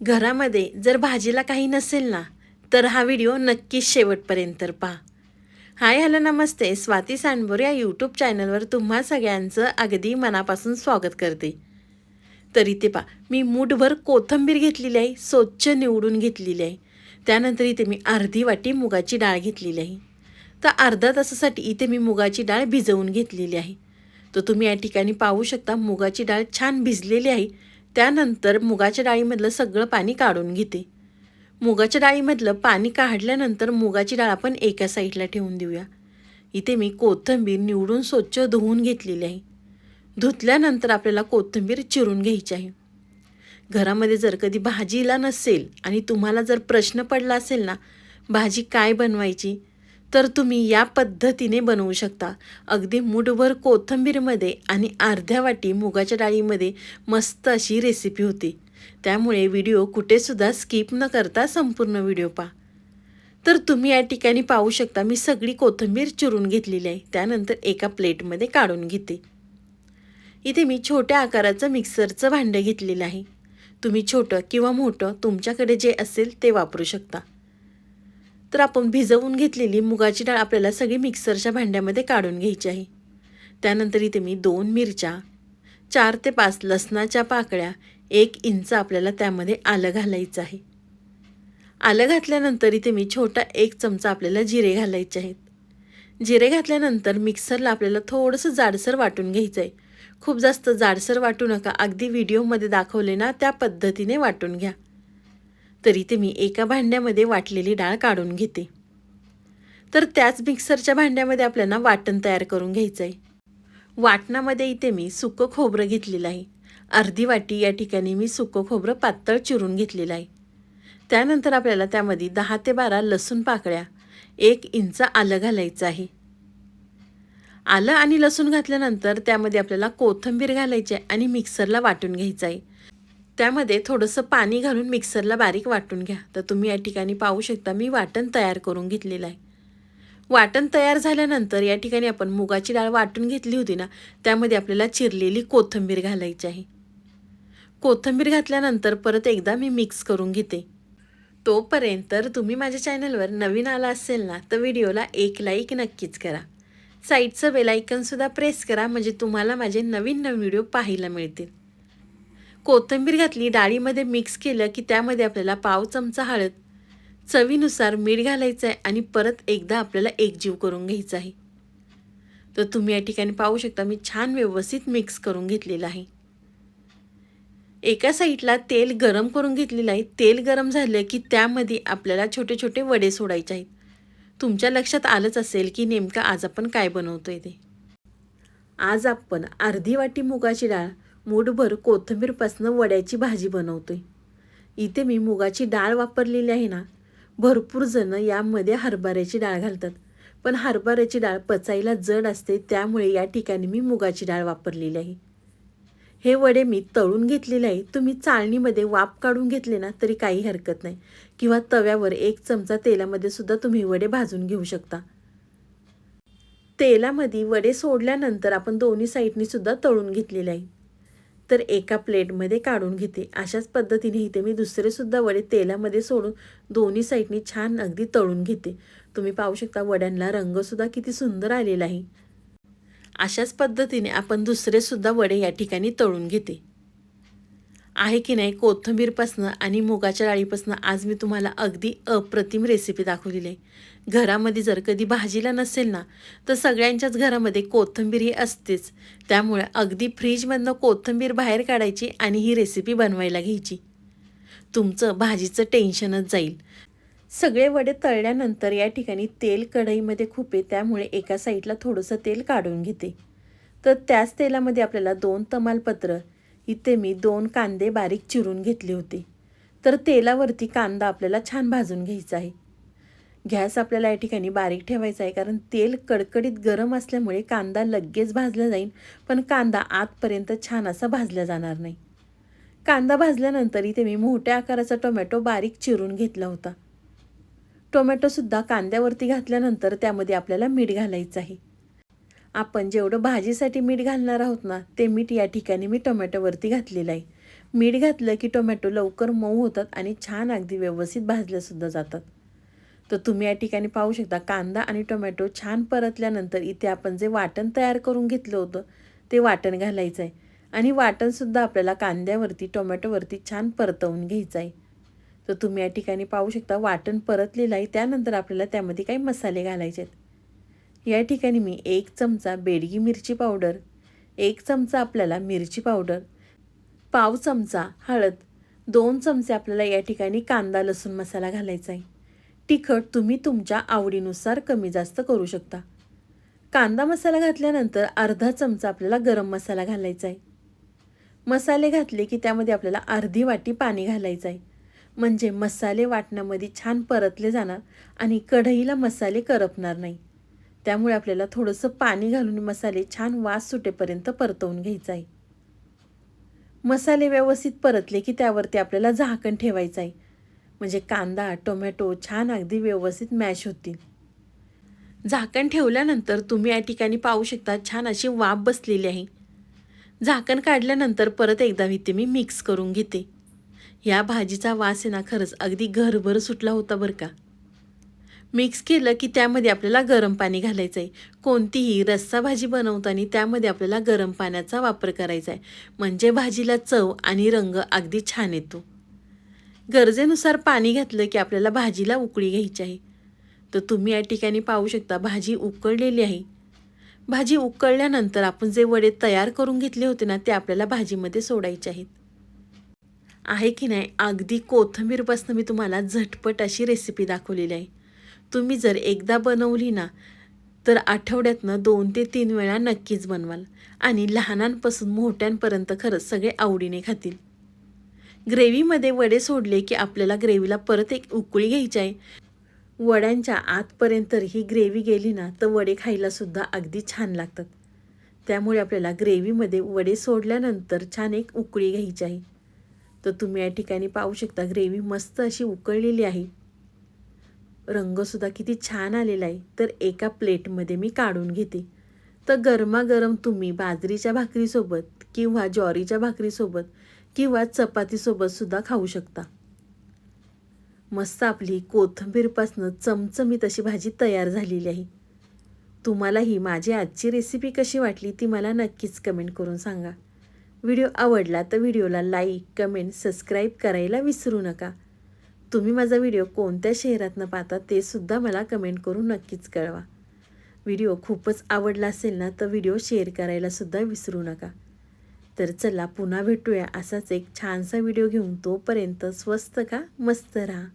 घरामध्ये जर भाजीला काही नसेल ना, तर हा व्हिडिओ नक्कीच शेवटपर्यंत पहा. हाय हॅलो नमस्ते, स्वाती सांडभोर या यूट्यूब चॅनलवर तुम्हा सगळ्यांचं अगदी मनापासून स्वागत करते. तर इथे पहा, मी मूठभर कोथिंबीर घेतलेली आहे, स्वच्छ निवडून घेतलेली आहे. त्यानंतर इथे मी अर्धी वाटी मुगाची डाळ घेतलेली आहे. तर अर्धा तासासाठी इथे मी मुगाची डाळ भिजवून घेतलेली आहे. तर तुम्ही या ठिकाणी पाहू शकता, मुगाची डाळ छान भिजलेली आहे. त्यानंतर मुगाच्या डाळीमधलं सगळं पाणी काढून घेते. मुगाच्या डाळीमधलं पाणी काढल्यानंतर मुगाची डाळ आपण एका साईडला ठेवून देऊया. इथे मी कोथिंबीर निवडून स्वच्छ धुवून घेतलेली आहे. धुतल्यानंतर आपल्याला कोथिंबीर चिरून घ्यायची आहे. घरामध्ये जर कधी भाजीला नसेल आणि तुम्हाला जर प्रश्न पडला असेल ना, भाजी काय बनवायची, तर तुम्ही या पद्धतीने बनवू शकता. अगदी मूठभर कोथिंबीरमध्ये आणि अर्ध्या वाटी मुगाच्या डाळीमध्ये मस्त अशी रेसिपी होती. त्यामुळे व्हिडिओ कुठेसुद्धा स्किप न करता संपूर्ण व्हिडिओ पहा. तर तुम्ही या ठिकाणी पाहू शकता, मी सगळी कोथिंबीर चिरून घेतलेली आहे. त्यानंतर एका प्लेटमध्ये काढून घेते. इथे मी छोट्या आकाराचं मिक्सरचं भांडं घेतलेलं आहे. तुम्ही छोटं किंवा मोठं तुमच्याकडे जे असेल ते वापरू शकता. तर आपण भिजवून घेतलेली मुगाची डाळ आपल्याला सगळी मिक्सरच्या भांड्यामध्ये काढून घ्यायची आहे. त्यानंतर इथे मी 2 मिरच्या, 4 ते 5 लसणाच्या पाकळ्या, 1 इंच आपल्याला त्यामध्ये आलं घालायचं आहे. आलं घातल्यानंतर इथे मी छोटा 1 चमचा आपल्याला जिरे घालायचे आहेत. जिरे घातल्यानंतर मिक्सरला आपल्याला थोडंसं जाडसर वाटून घ्यायचं आहे. खूप जास्त जाडसर वाटू नका, अगदी व्हिडिओमध्ये दाखवले ना त्या पद्धतीने वाटून घ्या. तर इथे मी एका भांड्यामध्ये वाटलेली डाळ काढून घेते. तर त्याच मिक्सरच्या भांड्यामध्ये आपल्याला वाटण तयार करून घ्यायचं आहे. वाटणामध्ये इथे मी सुकं खोबरं घेतलेलं आहे. अर्धी वाटी या ठिकाणी मी सुकं खोबरं पातळ चिरून घेतलेलं आहे. त्यानंतर आपल्याला त्यामध्ये 10 ते 12 लसूण पाकळ्या, 1 इंच आलं घालायचं आहे. आलं आणि लसूण घातल्यानंतर त्यामध्ये आपल्याला कोथिंबीर घालायची आहे आणि मिक्सरला वाटून घ्यायचं आहे. त्यामध्ये थोडंसं पाणी घालून मिक्सरला बारीक वाटून घ्या. तर तुम्ही या ठिकाणी पाहू शकता, मी वाटण तयार करून घेतलेलं आहे. वाटण तयार झाल्यानंतर या ठिकाणी आपण मुगाची डाळ वाटून घेतली होती ना, त्यामध्ये आपल्याला चिरलेली कोथिंबीर घालायची आहे. कोथिंबीर घातल्यानंतर परत एकदा मी मिक्स करून घेते. तोपर्यंत तुम्ही माझ्या चॅनलवर नवीन आला असेल ना, तर व्हिडिओला एक लाईक नक्कीच करा. साईडचं बेल आयकॉनसुद्धा प्रेस करा, म्हणजे तुम्हाला माझे नवीन नवीन व्हिडिओ पाहायला मिळतील. कोथिंबीर घातली, डाळीमध्ये मिक्स केलं की त्यामध्ये आपल्याला पाव चमचा हळद, चवीनुसार मीठ घालायचं आहे आणि परत एकदा आपल्याला एकजीव करून घ्यायचं आहे. तर तुम्ही या ठिकाणी पाहू शकता, मी छान व्यवस्थित मिक्स करून घेतलेलं आहे. एका साईडला तेल गरम करून घेतलेलं आहे. तेल गरम झालं की त्यामध्ये आपल्याला छोटे छोटे वडे सोडायचे आहेत. तुमच्या लक्षात आलंच असेल की नेमकं आज आपण काय बनवतोय ते. आज आपण अर्धी वाटी मुगाची डाळ, मूठभर कोथिंबीरपासून वड्याची भाजी बनवतोय. इथे मी मुगाची डाळ वापरलेली आहे ना. भरपूर जण यामध्ये हरभऱ्याची डाळ घालतात, पण हरभऱ्याची डाळ पचायला जड असते, त्यामुळे या ठिकाणी मी मुगाची डाळ वापरलेली आहे. हे वडे मी तळून घेतलेले आहे. तुम्ही चाळणीमध्ये वाफ काढून घेतले ना तरी काही हरकत नाही, किंवा तव्यावर 1 चमचा तेलामध्ये सुद्धा तुम्ही वडे भाजून घेऊ शकता. तेलामध्ये वडे सोडल्यानंतर आपण दोन्ही साईडनी सुद्धा तळून घेतलेले आहे. तर एका प्लेटमध्ये काढून घेते. अशाच पद्धतीने इथे मी दुसरे सुद्धा वडे तेलामध्ये सोडून दोन्ही साईडनी छान अगदी तळून घेते. तुम्ही पाहू शकता वड्यांना रंगसुद्धा किती सुंदर आलेला आहे. अशाच पद्धतीने आपण दुसरे सुद्धा वडे या ठिकाणी तळून घेते. आहे की नाही, कोथिंबीरपासनं आणि मुगाच्या डाळीपासनं आज मी तुम्हाला अगदी अप्रतिम रेसिपी दाखवलेली आहे. घरामध्ये जर कधी भाजीला नसेल ना, तर सगळ्यांच्याच घरामध्ये कोथिंबीर ही असतेच. त्यामुळे अगदी फ्रीजमधनं कोथिंबीर बाहेर काढायची आणि ही रेसिपी बनवायला घ्यायची. तुमचं भाजीचं टेन्शनच जाईल. सगळे वडे तळल्यानंतर या ठिकाणी तेल कढईमध्ये खूप आहे, त्यामुळे एका साईडला थोडंसं तेल काढून घेते. तर त्याच तेलामध्ये आपल्याला 2 तमालपत्र, इथे मी 2 कांदे बारीक चिरून घेतले होते. तर तेलावरती कांदा आपल्याला छान भाजून घ्यायचा आहे. गॅस आपल्याला या ठिकाणी बारीक ठेवायचा आहे, कारण तेल कडकडीत गरम असल्यामुळे कांदा लगेच भाजला जाईल, पण कांदा आतपर्यंत छान असा भाजला जाणार नाही. कांदा भाजल्यानंतर इथे मी मोठ्या आकाराचा टोमॅटो बारीक चिरून घेतला होता. टोमॅटोसुद्धा कांद्यावरती घातल्यानंतर त्यामध्ये आपल्याला मीठ घालायचं आहे. आपण जेवढं भाजीसाठी मीठ घालणार आहोत ना, ते मीठ या ठिकाणी मी टोमॅटोवरती घातलेलं आहे. मीठ घातलं की टोमॅटो लवकर मऊ होतात आणि छान अगदी व्यवस्थित भाजल्यासुद्धा जातात. तर तुम्ही या ठिकाणी पाहू शकता कांदा आणि टोमॅटो छान परतल्यानंतर इथे आपण जे वाटण तयार करून घेतलं होतं ते वाटण घालायचं आहे आणि वाटणसुद्धा आपल्याला कांद्यावरती टोमॅटोवरती छान परतवून घ्यायचं आहे. तर तुम्ही या ठिकाणी पाहू शकता वाटण परतलेलं आहे. त्यानंतर आपल्याला त्यामध्ये काही मसाले घालायचे आहेत. या ठिकाणी मी 1 चमचा बेडगी मिरची पावडर, 1 चमचा आपल्याला मिरची पावडर, पाव चमचा हळद, 2 चमचे आपल्याला या ठिकाणी कांदा लसूण मसाला घालायचा आहे. तिखट तुम्ही तुमच्या आवडीनुसार कमी जास्त करू शकता. कांदा मसाला घातल्यानंतर अर्धा चमचा आपल्याला गरम मसाला घालायचा आहे. मसाले घातले की त्यामध्ये आपल्याला अर्धी वाटी पाणी घालायचं आहे. म्हणजे मसाले वाटणामध्ये छान परतले जाणार आणि कढईला मसाले करपणार नाही. त्यामुळे आपल्याला थोडंसं पाणी घालून मसाले छान वास सुटेपर्यंत परतवून घ्यायचा आहे. मसाले व्यवस्थित परतले की त्यावरती आपल्याला झाकण ठेवायचं आहे. म्हणजे कांदा टोमॅटो छान अगदी व्यवस्थित मॅश होतील. झाकण ठेवल्यानंतर तुम्ही या ठिकाणी पाहू शकता छान अशी वाफ बसलेली आहे. झाकण काढल्यानंतर परत एकदा इथे मी मिक्स करून घेते. या भाजीचा वास आहे ना खरंच अगदी घरभर सुटला होता बरं का. मिक्स केलं की त्यामध्ये आपल्याला गरम पाणी घालायचं आहे. कोणतीही रस्सा भाजी बनवताना त्यामध्ये आपल्याला गरम पाण्याचा वापर करायचा आहे. म्हणजे भाजीला चव आणि रंग अगदी छान येतो. गरजेनुसार पाणी घातलं की आपल्याला भाजीला उकळी घ्यायची आहे. तर तुम्ही या ठिकाणी पाहू शकता भाजी उकळलेली आहे. भाजी उकळल्यानंतर आपण जे वडे तयार करून घेतले होते ना ते आपल्याला भाजीमध्ये सोडायचे आहेत. आहे की नाही अगदी कोथिंबीरपासून मी तुम्हाला झटपट अशी रेसिपी दाखवलेली आहे. तुम्ही जर एकदा बनवली ना तर आठवड्यातनं 2 ते 3 वेळा नक्कीच बनवाल आणि लहानांपासून मोठ्यांपर्यंत खरंच सगळे आवडीने खातील. ग्रेव्हीमध्ये वडे सोडले की आपल्याला ग्रेव्हीला परत एक उकळी घ्यायची आहे. वड्यांच्या आतपर्यंत ही ग्रेव्ही गेली ना तर वडे खायलासुद्धा अगदी छान लागतात. त्यामुळे आपल्याला ग्रेव्हीमध्ये वडे सोडल्यानंतर छान एक उकळी घ्यायची आहे. तर तुम्ही या ठिकाणी पाहू शकता ग्रेव्ही मस्त अशी उकळलेली आहे. रंगसुद्धा किती छान आलेला आहे. तर एका प्लेटमध्ये मी काढून घेते. तर गरमागरम तुम्ही बाजरीच्या भाकरीसोबत किंवा ज्वारीच्या भाकरीसोबत किंवा चपातीसोबतसुद्धा खाऊ शकता. मस्त आपली कोथिंबीरपासून चमचमीत अशी भाजी तयार झालेली आहे. तुम्हाला ही माझी आजची रेसिपी कशी वाटली ती मला नक्कीच कमेंट करून सांगा. व्हिडिओ आवडला तर व्हिडिओला लाईक कमेंट सबस्क्राईब करायला विसरू नका. तुम्ही माझा व्हिडिओ कोणत्या शहरातनं पाहता ते सुद्धा मला कमेंट करून नक्कीच कळवा. व्हिडिओ खूपच आवडला असेल ना तर व्हिडिओ शेअर करायला सुद्धा विसरू नका. तर चला पुन्हा भेटूया असाच एक छानसा व्हिडिओ घेऊन. तोपर्यंत स्वस्त का मस्त राहा.